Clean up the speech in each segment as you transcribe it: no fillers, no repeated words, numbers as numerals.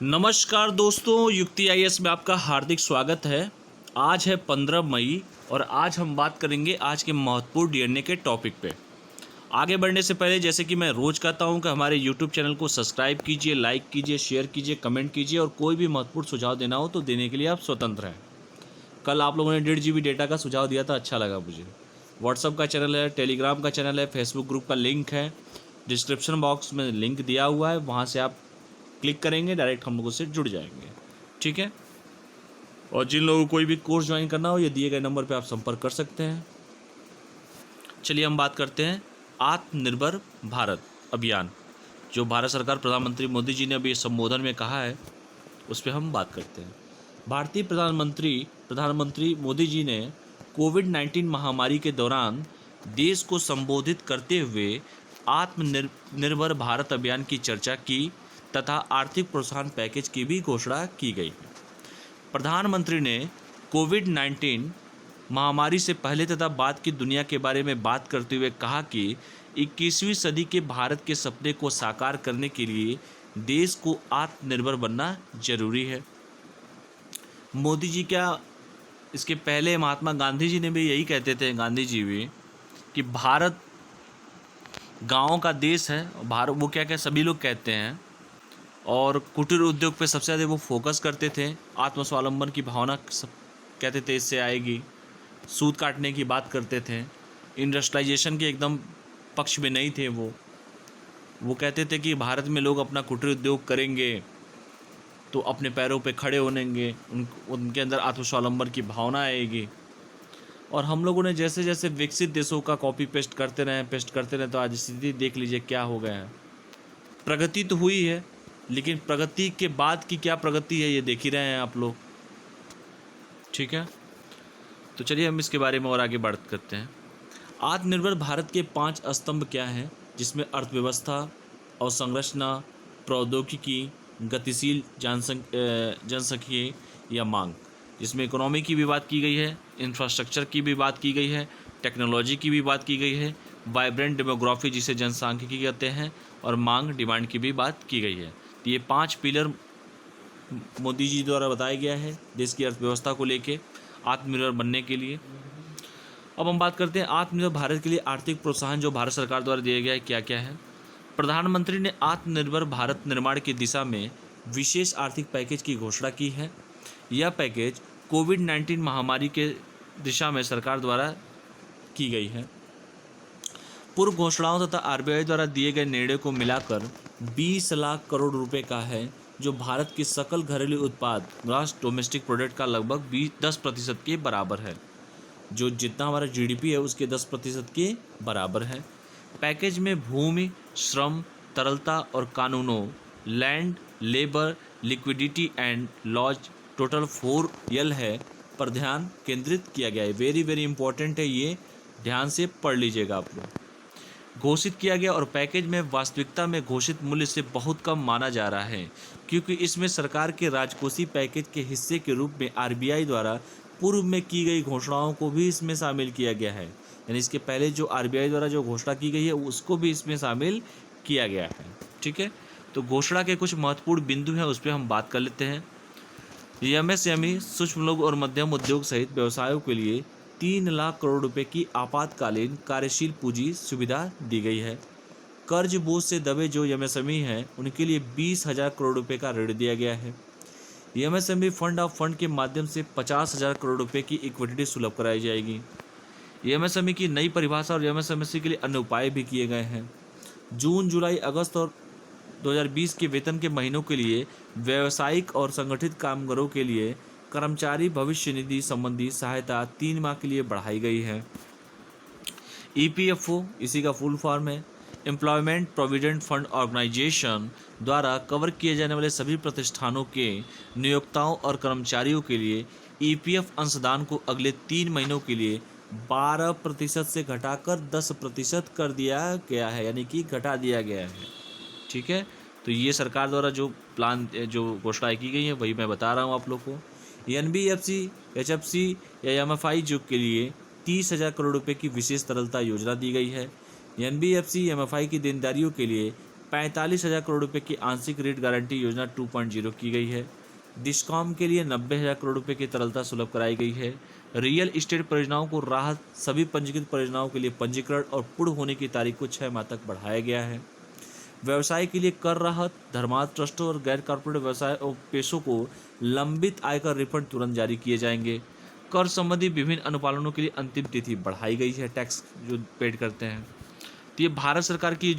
नमस्कार दोस्तों, युक्ति आईएएस में आपका हार्दिक स्वागत है। आज है 15 मई और आज हम बात करेंगे आज के महत्वपूर्ण डीएनए के टॉपिक पे। आगे बढ़ने से पहले जैसे कि मैं रोज़ कहता हूं कि हमारे यूट्यूब चैनल को सब्सक्राइब कीजिए, लाइक कीजिए, शेयर कीजिए, कमेंट कीजिए और कोई भी महत्वपूर्ण सुझाव देना हो तो देने के लिए आप स्वतंत्र हैं। कल आप लोगों ने 1.5 GB डेटा का सुझाव दिया था, अच्छा लगा मुझे। व्हाट्सअप का चैनल है, टेलीग्राम का चैनल है, फेसबुक ग्रुप का लिंक है, डिस्क्रिप्शन बॉक्स में लिंक दिया हुआ है, वहाँ से आप क्लिक करेंगे डायरेक्ट हम लोगों से जुड़ जाएंगे। ठीक है। और जिन लोगों को कोई भी कोर्स ज्वाइन करना हो ये दिए गए नंबर पे आप संपर्क कर सकते हैं। चलिए हम बात करते हैं आत्मनिर्भर भारत अभियान, जो भारत सरकार प्रधानमंत्री मोदी जी ने अभी संबोधन में कहा है, उस पर हम बात करते हैं। भारतीय प्रधानमंत्री मोदी जी ने कोविड-19 महामारी के दौरान देश को संबोधित करते हुए आत्मनिर्भर भारत अभियान की चर्चा की तथा आर्थिक प्रोत्साहन पैकेज की भी घोषणा की गई। प्रधानमंत्री ने कोविड-19 महामारी से पहले तथा बाद की दुनिया के बारे में बात करते हुए कहा कि 21वीं सदी के भारत के सपने को साकार करने के लिए देश को आत्मनिर्भर बनना जरूरी है। मोदी जी क्या, इसके पहले महात्मा गांधी जी ने भी यही कहते थे, गांधी जी भी, कि भारत गाँव का देश है। भारत वो क्या सभी लोग कहते हैं, और कुटीर उद्योग पे सबसे ज़्यादा वो फोकस करते थे। आत्मस्वावलंबन की भावना सब कहते थे इससे आएगी। सूत काटने की बात करते थे। इंडस्ट्रियलाइजेशन के एकदम पक्ष में नहीं थे वो कहते थे कि भारत में लोग अपना कुटीर उद्योग करेंगे तो अपने पैरों पे खड़े होनेंगे, उनके अंदर आत्मस्वावलंबन की भावना आएगी। और हम लोगों ने जैसे जैसे विकसित देशों का कॉपी पेस्ट करते रहे तो आज स्थिति देख लीजिए क्या हो गया है। प्रगति तो हुई है, लेकिन प्रगति के बाद की क्या प्रगति है ये देख ही रहे हैं आप लोग। ठीक है, तो चलिए हम इसके बारे में और आगे बात करते हैं। आत्मनिर्भर भारत के 5 स्तंभ क्या हैं, जिसमें अर्थव्यवस्था, अवसंरचना, प्रौद्योगिकी, गतिशील जनसंख्यिकी या मांग, जिसमें इकोनॉमी की भी बात की गई है, इंफ्रास्ट्रक्चर की भी बात की गई है, टेक्नोलॉजी की भी बात की गई है, वाइब्रेंट डेमोग्राफी जिसे जनसांख्यिकी कहते हैं, और मांग डिमांड की भी बात की गई है। तो ये 5 पिलर मोदी जी द्वारा बताया गया है देश की अर्थव्यवस्था को लेके आत्मनिर्भर बनने के लिए। अब हम बात करते हैं आत्मनिर्भर भारत के लिए आर्थिक प्रोत्साहन जो भारत सरकार द्वारा दिया गया है क्या क्या है। प्रधानमंत्री ने आत्मनिर्भर भारत निर्माण की दिशा में विशेष आर्थिक पैकेज की घोषणा की है। यह पैकेज कोविड-19 महामारी के दिशा में सरकार द्वारा की गई है। पूर्व घोषणाओं तथा आरबीआई द्वारा दिए गए निर्णय को मिलाकर 20 लाख करोड़ रुपए का है, जो भारत के सकल घरेलू उत्पाद ग्रॉस डोमेस्टिक प्रोडक्ट का लगभग 10% के बराबर है, जो जितना हमारा जीडीपी है उसके 10% के बराबर है। पैकेज में भूमि, श्रम, तरलता और कानूनों, land, labour, liquidity and laws, total 4L है, पर ध्यान केंद्रित किया गया है। वेरी वेरी इंपॉर्टेंट है, ये ध्यान से पढ़ लीजिएगा आप लोग। घोषित किया गया और पैकेज में वास्तविकता में घोषित मूल्य से बहुत कम माना जा रहा है, क्योंकि इसमें सरकार के राजकोषीय पैकेज के हिस्से के रूप में आरबीआई द्वारा पूर्व में की गई घोषणाओं को भी इसमें शामिल किया गया है। यानी इसके पहले जो आरबीआई द्वारा जो घोषणा की गई है उसको भी इसमें शामिल किया गया है। ठीक है, तो घोषणा के कुछ महत्वपूर्ण बिंदु हैं, उस पर हम बात कर लेते हैं। एमएसएमई, सूक्ष्म लघु और मध्यम उद्योग सहित व्यवसायों के लिए 3 लाख करोड़ रुपए की आपातकालीन कार्यशील पूंजी सुविधा दी गई है। कर्ज बोझ से दबे जो एमएसएमई हैं उनके लिए 20,000 करोड़ रुपए का ऋण दिया गया है। एमएसएमई फंड ऑफ फंड के माध्यम से 50,000 करोड़ रुपए की इक्विटी सुलभ कराई जाएगी। एमएसएमई की नई परिभाषा और एमएसएमई के लिए अन्य उपाय भी किए गए हैं। जून, जुलाई, अगस्त और 2020 के वेतन के महीनों के लिए व्यावसायिक और संगठित कामगारों के लिए कर्मचारी भविष्य निधि संबंधी सहायता 3 माह के लिए बढ़ाई गई है। ईपीएफओ, इसी का फुल फॉर्म है, एम्प्लॉयमेंट प्रोविडेंट फंड ऑर्गेनाइजेशन द्वारा कवर किए जाने वाले सभी प्रतिष्ठानों के नियोक्ताओं और कर्मचारियों के लिए ईपीएफ अंशदान को अगले 3 महीनों के लिए 12% से घटाकर 10% कर दिया गया है, यानी कि घटा दिया गया है। ठीक है, तो ये सरकार द्वारा जो प्लान जो घोषणाएं की गई है वही मैं बता रहा हूँ आप लोग को। एनबीएफसी, एचएफसी या एमएफआई जो के लिए 30,000 करोड़ रुपए की विशेष तरलता योजना दी गई है। एनबीएफसी एमएफआई की देनदारियों के लिए 45,000 करोड़ रुपए की आंशिक ऋण गारंटी योजना 2.0 की गई है। डिस्कॉम के लिए 90,000 करोड़ रुपए की तरलता सुलभ कराई गई है। रियल इस्टेट परियोजनाओं को राहत, सभी पंजीकृत परियोजनाओं के लिए पंजीकरण और पूर्ण होने की तारीख को 6 माह तक बढ़ाया गया है। व्यवसाय के लिए कर राहत, धर्मार्थ ट्रस्टों और गैर कॉर्पोरेट व्यवसाय और पेशों को लंबित आयकर रिफंड तुरंत जारी किए जाएंगे। कर संबंधी विभिन्न अनुपालनों के लिए अंतिम तिथि बढ़ाई गई है, टैक्स जो पेड करते हैं। तो ये भारत सरकार की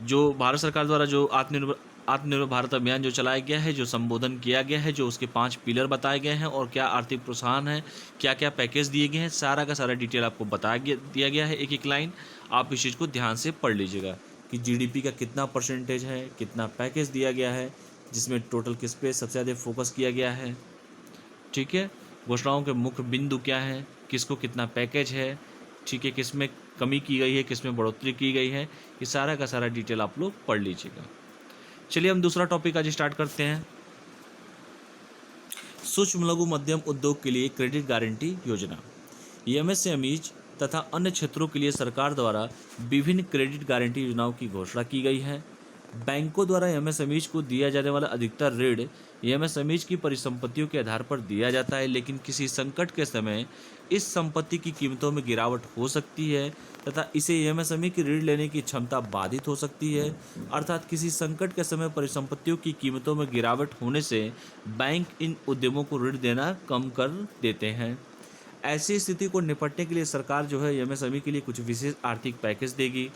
जो भारत सरकार द्वारा जो आत्मनिर्भर भारत अभियान जो चलाया गया है, जो संबोधन किया गया है, जो उसके 5 पिलर बताए गए हैं और क्या आर्थिक प्रोत्साहन है, क्या क्या पैकेज दिए गए हैं, सारा का सारा डिटेल आपको दिया गया है। एक एक लाइन आप इस चीज़ को ध्यान से पढ़ लीजिएगा कि जीडीपी का कितना परसेंटेज है, कितना पैकेज दिया गया है, जिसमें टोटल किस पे सबसे ज़्यादा फोकस किया गया है। ठीक है, घोषणाओं के मुख्य बिंदु क्या हैं, किसको कितना पैकेज है, ठीक है, किस में कमी की गई है, किस में बढ़ोतरी की गई है, ये सारा का सारा डिटेल आप लोग पढ़ लीजिएगा। चलिए हम दूसरा टॉपिक आज स्टार्ट करते हैं। सूक्ष्म लघु मध्यम उद्योग के लिए क्रेडिट गारंटी योजना। एमएसएमईज तथा अन्य क्षेत्रों के लिए सरकार द्वारा विभिन्न क्रेडिट गारंटी योजनाओं की घोषणा की गई है। बैंकों द्वारा एमएसएमईज को दिया जाने वाला अधिकतर ऋण एमएसएमईज की परिसंपत्तियों के आधार पर दिया जाता है, लेकिन किसी संकट के समय इस संपत्ति की कीमतों में गिरावट हो सकती है तथा इसे एमएसएमई की ऋण लेने की क्षमता बाधित हो सकती है। अर्थात किसी संकट के समय परिसंपत्तियों की कीमतों में गिरावट होने से बैंक इन उद्यमों को ऋण देना कम कर देते हैं। ऐसी स्थिति को निपटने के लिए सरकार जो है एमएसएमई के लिए कुछ विशेष आर्थिक पैकेज देगी।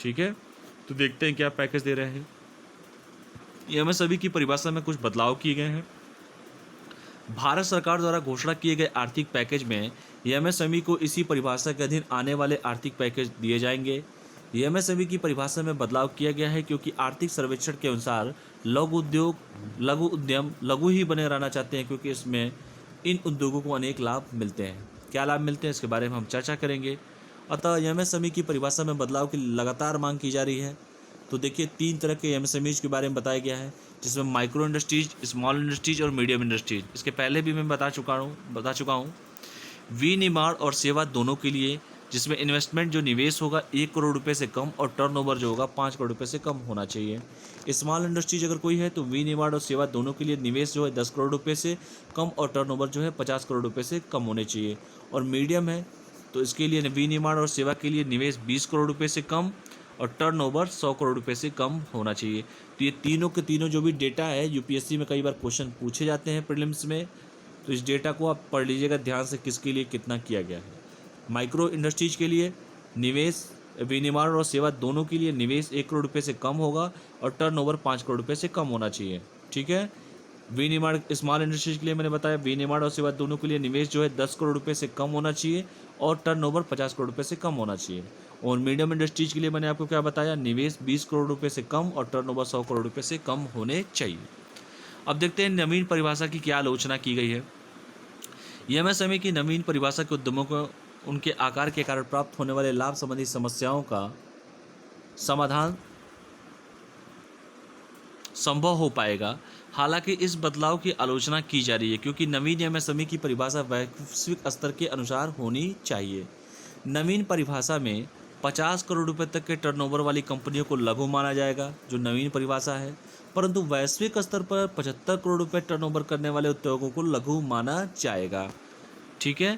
ठीक है, तो देखते हैं क्या पैकेज दे रहे हैं। एमएसएमई की परिभाषा में कुछ बदलाव किए गए हैं। भारत सरकार द्वारा घोषणा किए गए आर्थिक पैकेज में एमएसएमई को इसी परिभाषा के अधीन आने वाले आर्थिक पैकेज दिए जाएंगे। एमएसएमई की परिभाषा में बदलाव किया गया है क्योंकि आर्थिक सर्वेक्षण के अनुसार लघु उद्योग, लघु उद्यम लघु ही बने रहना चाहते हैं, क्योंकि इसमें इन उद्योगों को अनेक लाभ मिलते हैं। क्या लाभ मिलते हैं इसके बारे में हम चर्चा करेंगे। अतः एमएसएमई की परिभाषा में बदलाव की लगातार मांग की जा रही है। तो देखिए 3 तरह के एमएसएमईज के बारे में बताया गया है, जिसमें माइक्रो इंडस्ट्रीज, स्मॉल इंडस्ट्रीज और मीडियम इंडस्ट्रीज। इसके पहले भी मैं बता चुका हूँ। विनिर्माण और सेवा दोनों के लिए, जिसमें इन्वेस्टमेंट जो निवेश होगा 1 करोड़ रुपए से कम और टर्नओवर जो होगा 5 करोड़ रुपए से कम होना चाहिए। स्मॉल इंडस्ट्रीज अगर कोई है तो विनिर्माण और सेवा दोनों के लिए निवेश जो है 10 करोड़ रुपए से कम और टर्नओवर जो है 50 करोड़ रुपए से कम होने चाहिए। और मीडियम है तो इसके लिए विनिर्माण और सेवा के लिए निवेश 20 करोड़ रुपए से कम और टर्नओवर 100 करोड़ रुपए से कम होना चाहिए। तो ये तीनों के तीनों जो भी डेटा है, यूपीएससी में कई बार क्वेश्चन पूछे जाते हैं प्रीलिम्स में, तो इस डेटा को आप पढ़ लीजिएगा ध्यान से, किसके लिए कितना किया गया है। माइक्रो इंडस्ट्रीज के लिए निवेश, विनिर्माण और सेवा दोनों के लिए निवेश 1 करोड़ रुपये से कम होगा और टर्नओवर 5 करोड़ रुपये से कम होना चाहिए। ठीक है, विनिर्माण, स्मॉल इंडस्ट्रीज के लिए मैंने बताया विनिर्माण और सेवा दोनों के लिए निवेश जो है 10 करोड़ रुपये से कम होना चाहिए और टर्नओवर 50 करोड़ रुपये से कम होना चाहिए। और मीडियम इंडस्ट्रीज के लिए मैंने आपको क्या बताया, निवेश 20 करोड़ रुपये से कम और टर्नओवर 100 करोड़ रुपये से कम होने चाहिए। अब देखते हैं नवीन परिभाषा की क्या आलोचना की गई है। एमएसएमई की नवीन परिभाषा के उद्यमों को उनके आकार के कारण प्राप्त होने वाले लाभ संबंधी समस्याओं का समाधान संभव हो पाएगा। हालांकि इस बदलाव की आलोचना की जा रही है क्योंकि नवीन एमएसएमई की परिभाषा वैश्विक स्तर के अनुसार होनी चाहिए। नवीन परिभाषा में 50 करोड़ रुपए तक के टर्नओवर वाली कंपनियों को लघु माना जाएगा, जो नवीन परिभाषा है, परंतु वैश्विक स्तर पर 75 करोड़ रुपए टर्नओवर करने वाले उद्योगों को लघु माना जाएगा। ठीक है,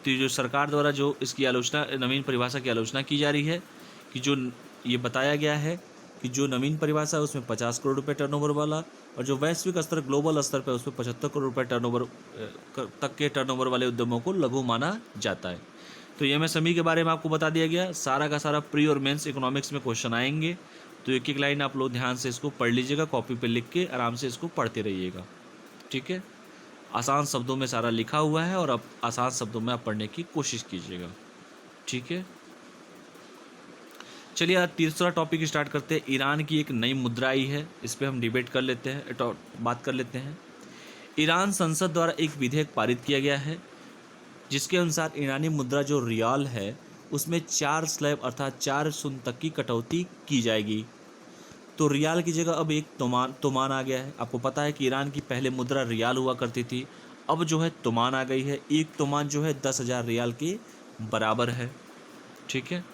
तो जो सरकार द्वारा जो इसकी आलोचना, नवीन परिभाषा की आलोचना की जा रही है कि जो ये बताया गया है कि जो नवीन परिभाषा है उसमें 50 करोड़ रुपए टर्नओवर वाला और जो वैश्विक स्तर, ग्लोबल स्तर पर उसमें 75 करोड़ रुपए टर्नओवर तक के टर्नओवर वाले उद्यमों को लघु माना जाता है। तो एमएसएमई के बारे में आपको बता दिया गया। सारा का सारा प्री और मेंस इकोनॉमिक्स में क्वेश्चन आएंगे, तो एक एक लाइन आप लोग ध्यान से इसको पढ़ लीजिएगा, कॉपी पे लिख के आराम से इसको पढ़ते रहिएगा। ठीक है, आसान शब्दों में सारा लिखा हुआ है और अब आसान शब्दों में आप पढ़ने की कोशिश कीजिएगा। ठीक है, चलिए आज तीसरा टॉपिक स्टार्ट करते हैं। ईरान की एक नई मुद्रा आई है, इस पर हम डिबेट कर लेते हैं, बात कर लेते हैं। ईरान संसद द्वारा एक विधेयक पारित किया गया है जिसके अनुसार ईरानी मुद्रा जो रियाल है उसमें 4 स्लैब अर्थात 4 शून्य तक की कटौती की जाएगी। तो रियाल की जगह अब एक तोमान आ गया है। आपको पता है कि ईरान की पहले मुद्रा रियाल हुआ करती थी, अब जो है तोमान आ गई है। एक तोमान जो है 10,000 रियाल के बराबर है। ठीक है,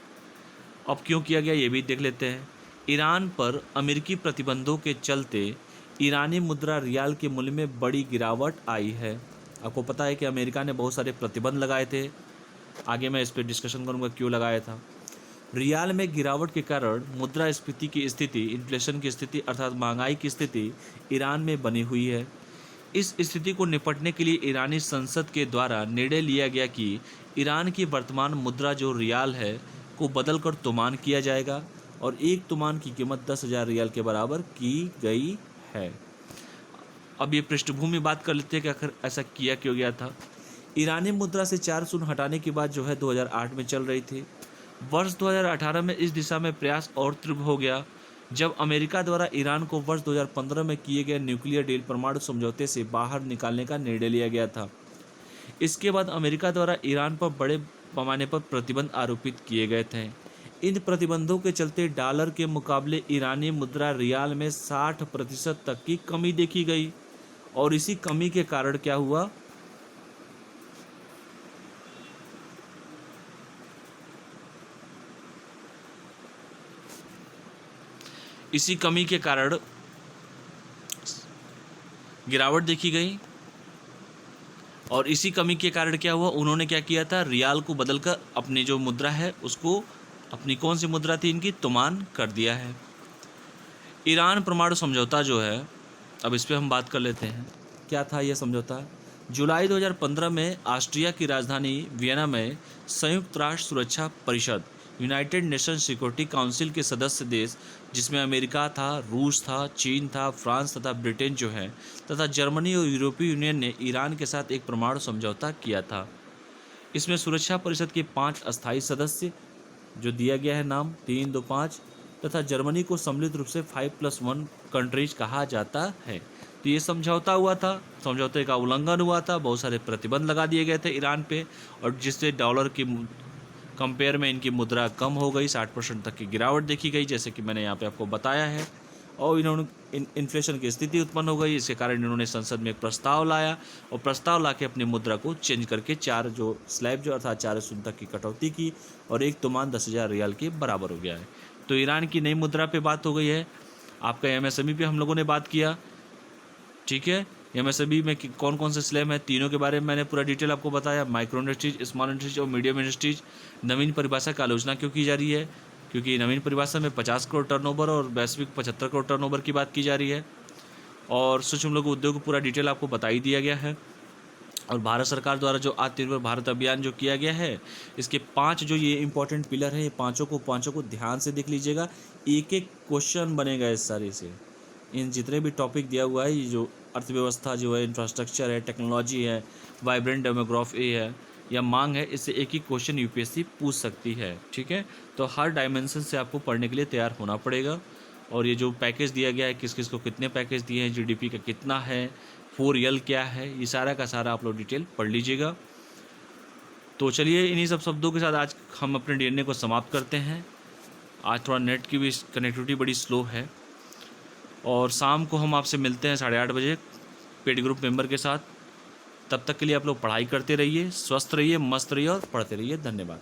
अब क्यों किया गया ये भी देख लेते हैं। ईरान पर अमेरिकी प्रतिबंधों के चलते ईरानी मुद्रा रियाल के मूल्य में बड़ी गिरावट आई है। आपको पता है कि अमेरिका ने बहुत सारे प्रतिबंध लगाए थे, आगे मैं इस पर डिस्कशन करूँगा क्यों लगाया था। रियाल में गिरावट के कारण मुद्रास्फीति की स्थिति, इन्फ्लेशन की स्थिति अर्थात महंगाई की स्थिति ईरान में बनी हुई है। इस स्थिति को निपटने के लिए ईरानी संसद के द्वारा निर्णय लिया गया कि ईरान की वर्तमान मुद्रा जो रियाल है को बदलकर तुमान किया जाएगा और एक तुमान की कीमत 10,000 रियाल के बराबर की गई है। अब ये पृष्ठभूमि बात कर लेते हैं कि आखिर ऐसा किया क्यों गया था। ईरानी मुद्रा से 4 शून्य हटाने की बात जो है 2008 में चल रही थी। वर्ष 2018 में इस दिशा में प्रयास और तीव्र हो गया जब अमेरिका द्वारा ईरान को वर्ष 2015 में किए गए न्यूक्लियर डील परमाणु समझौते से बाहर निकालने का निर्णय लिया गया था। इसके बाद अमेरिका द्वारा ईरान पर बड़े पैमाने पर प्रतिबंध आरोपित किए गए थे। इन प्रतिबंधों के चलते डॉलर के मुकाबले ईरानी मुद्रा रियाल में 60% तक की कमी देखी गई और इसी कमी के कारण क्या हुआ, इसी कमी के कारण गिरावट देखी गई और इसी कमी के कारण क्या हुआ, उन्होंने क्या किया था, रियाल को बदलकर अपनी जो मुद्रा है उसको, अपनी कौन सी मुद्रा थी इनकी, तुमान कर दिया है। ईरान परमाणु समझौता जो है, अब इस पर हम बात कर लेते हैं क्या था यह समझौता। जुलाई 2015 में ऑस्ट्रिया की राजधानी वियना में संयुक्त राष्ट्र सुरक्षा परिषद यूनाइटेड नेशन सिक्योरिटी काउंसिल के सदस्य देश, जिसमें अमेरिका था, रूस था, चीन था, फ्रांस तथा ब्रिटेन जो है तथा जर्मनी और यूरोपीय यूनियन ने ईरान के साथ एक परमाणु समझौता किया था। इसमें सुरक्षा परिषद के 5 अस्थायी सदस्य जो दिया गया है नाम 3, 2, 5 तथा जर्मनी को सम्मिलित रूप से 5+1 कंट्रीज कहा जाता है। तो ये समझौता हुआ था, समझौते का उल्लंघन हुआ था, बहुत सारे प्रतिबंध लगा दिए गए थे ईरान पे और जिससे डॉलर की कंपेयर में इनकी मुद्रा कम हो गई, 60% तक की गिरावट देखी गई जैसे कि मैंने यहाँ पे आपको बताया है। और इन्होंने इन्फ्लेशन की स्थिति उत्पन्न हो गई, इसके कारण इन्होंने संसद में एक प्रस्ताव लाया और प्रस्ताव ला के अपनी मुद्रा को चेंज करके 4 जो स्लैब जो अर्थात 4 शून्य तक की कटौती की और एक तुमान 10,000 रियाल के बराबर हो गया है। तो ईरान की नई मुद्रा पे बात हो गई है। आपका एमएसएमई पे हम लोगों ने बात किया, ठीक है। एमएसएमई में कौन कौन से स्लैब हैं, तीनों के बारे में मैंने पूरा डिटेल आपको बताया। माइक्रो इंडस्ट्रीज, स्मॉल इंडस्ट्रीज और मीडियम इंडस्ट्रीज। नवीन परिभाषा की आलोचना क्यों की जा रही है, क्योंकि नवीन परिभाषा में 50 करोड़ टर्नओवर और वैश्विक 75 करोड़ टर्नओवर की बात की जा रही है। और सूक्ष्म लघु उद्योग पूरा डिटेल आपको बता ही दिया गया है। और भारत सरकार द्वारा जो आत्मनिर्भर भारत अभियान जो किया गया है, इसके 5 जो ये इंपॉर्टेंट पिलर हैं, ये पाँचों को ध्यान से देख लीजिएगा। एक एक क्वेश्चन बनेगा इस सारे से। इन जितने भी टॉपिक दिया हुआ है, ये जो अर्थव्यवस्था जो है, इंफ्रास्ट्रक्चर है, टेक्नोलॉजी है, वाइब्रेंट डेमोग्राफी है या मांग है, इससे एक ही क्वेश्चन यूपीएससी पूछ सकती है, ठीक है। तो हर डायमेंशन से आपको पढ़ने के लिए तैयार होना पड़ेगा। और ये जो पैकेज दिया गया है, किस किस को कितने पैकेज दिए हैं, जीडीपी का कितना है, 4L क्या है, ये सारा का सारा आप लोग डिटेल पढ़ लीजिएगा। तो चलिए इन्हीं सब शब्दों के साथ आज हम अपने डीएनए को समाप्त करते हैं। आज थोड़ा नेट की भी कनेक्टिविटी बड़ी स्लो है और शाम को हम आपसे मिलते हैं 8:30 बजे पेड ग्रुप मेंबर के साथ। तब तक के लिए आप लोग पढ़ाई करते रहिए, स्वस्थ रहिए, मस्त रहिए और पढ़ते रहिए। धन्यवाद।